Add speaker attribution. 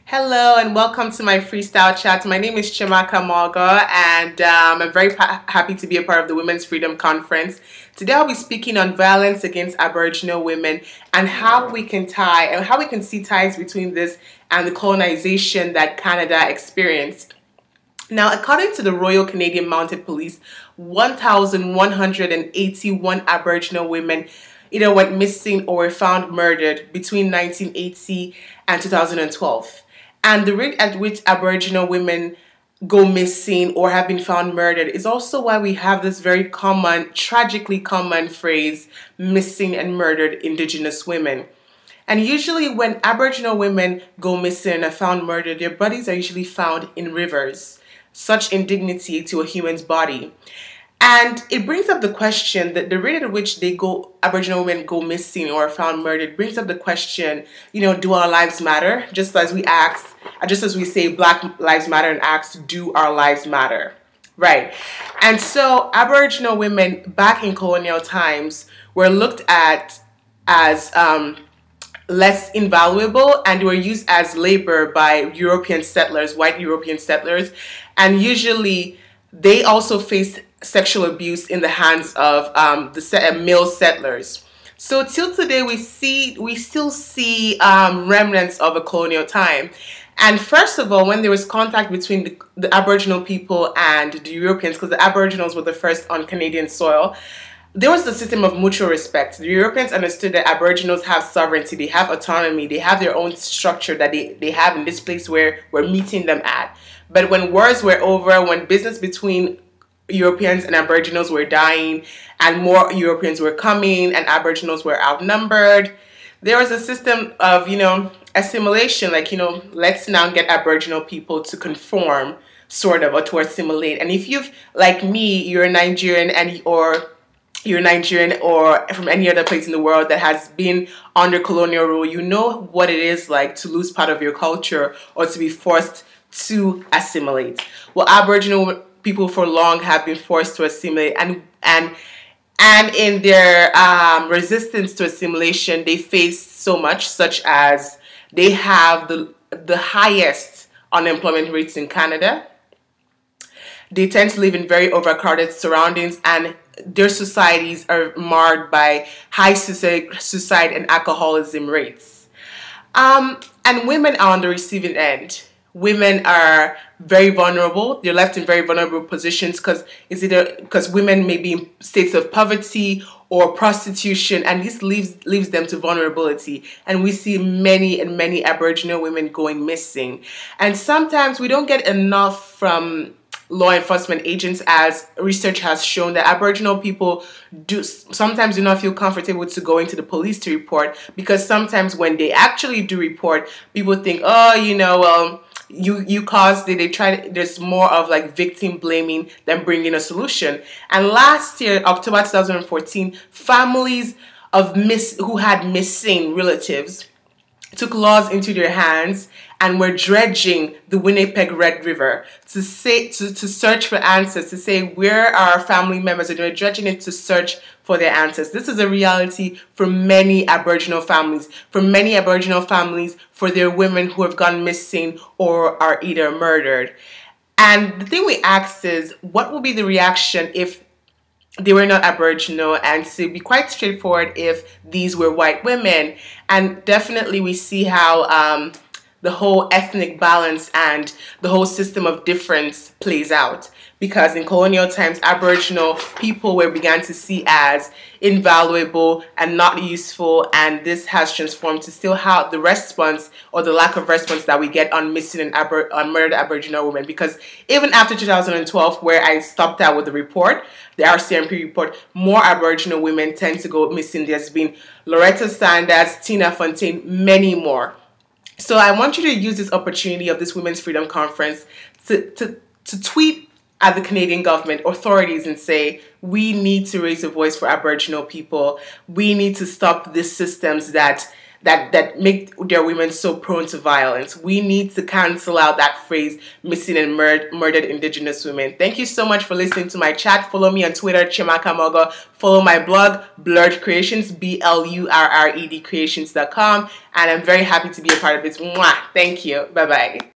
Speaker 1: Hello and welcome to my freestyle chat. My name is Chiamaka Mogo and I'm very happy to be a part of the Women's Freedom Conference. Today I'll be speaking on violence against Aboriginal women and how we can see ties between this and the colonization that Canada experienced. Now, according to the Royal Canadian Mounted Police, 1,181 Aboriginal women either went missing or were found murdered between 1980 and 2012. And the rate at which Aboriginal women go missing or have been found murdered is also why we have this very common, tragically common phrase, missing and murdered Indigenous women. And usually when Aboriginal women go missing and are found murdered, their bodies are usually found in rivers. Such indignity to a human's body. And it brings up the question that the rate at which Aboriginal women go missing or are found murdered brings up the question, do our lives matter? Just as we say Black Lives Matter and ask, do our lives matter? Right. And so Aboriginal women back in colonial times were looked at as less invaluable and were used as labor by European settlers, white European settlers, and usually they also faced sexual abuse in the hands of the male settlers. So till today we still see remnants of a colonial time. And first of all, when there was contact between the Aboriginal people and the Europeans, because the Aboriginals were the first on Canadian soil, there was a system of mutual respect. The Europeans understood that Aboriginals have sovereignty, they have autonomy, they have their own structure that they have in this place where we're meeting them at. But when wars were over, when business between Europeans and Aboriginals were dying and more Europeans were coming and Aboriginals were outnumbered, there was a system of, assimilation, let's now get Aboriginal people to conform, sort of, or to assimilate. And if you've, like me, you're Nigerian or from any other place in the world that has been under colonial rule, you know what it is like to lose part of your culture or to be forced to assimilate. Well, Aboriginal people for long have been forced to assimilate, and in their resistance to assimilation, they face so much, such as they have the highest unemployment rates in Canada. They tend to live in very overcrowded surroundings, and their societies are marred by high suicide and alcoholism rates. And women are on the receiving end. Women are very vulnerable. They're left in very vulnerable positions because women may be in states of poverty or prostitution, and this leaves them to vulnerability. And we see many and many Aboriginal women going missing. And sometimes we don't get enough from law enforcement agents, as research has shown that Aboriginal people sometimes do not feel comfortable to go into the police to report, because sometimes when they actually do report, people think, you caused it. There's more of like victim blaming than bringing a solution. And last year, October 2014, families who had missing relatives took laws into their hands and were dredging the Winnipeg Red River to search for answers, to say where are our family members, and they're dredging it to search for their answers. This is a reality for many Aboriginal families, for their women who have gone missing or are either murdered. And the thing we asked is, what will be the reaction if they were not Aboriginal? And to be quite straightforward, if these were white women. And definitely we see how the whole ethnic balance and the whole system of difference plays out. Because in colonial times, Aboriginal people were began to see as invaluable and not useful, and this has transformed to still how the response or the lack of response that we get on missing and murdered Aboriginal women. Because even after 2012, where I stopped out with the report, the RCMP report, more Aboriginal women tend to go missing. There's been Loretta Sanders, Tina Fontaine, many more. So I want you to use this opportunity of this Women's Freedom Conference to tweet at the Canadian government authorities and say, we need to raise a voice for Aboriginal people. We need to stop these systems that that make their women so prone to violence. We need to cancel out that phrase, missing and murdered Indigenous women. Thank you so much for listening to my chat. Follow me on Twitter, Chiamaka Mogo. Follow my blog, Blurred Creations, BLURRED Creations.com. And I'm very happy to be a part of this. Mwah! Thank you. Bye-bye.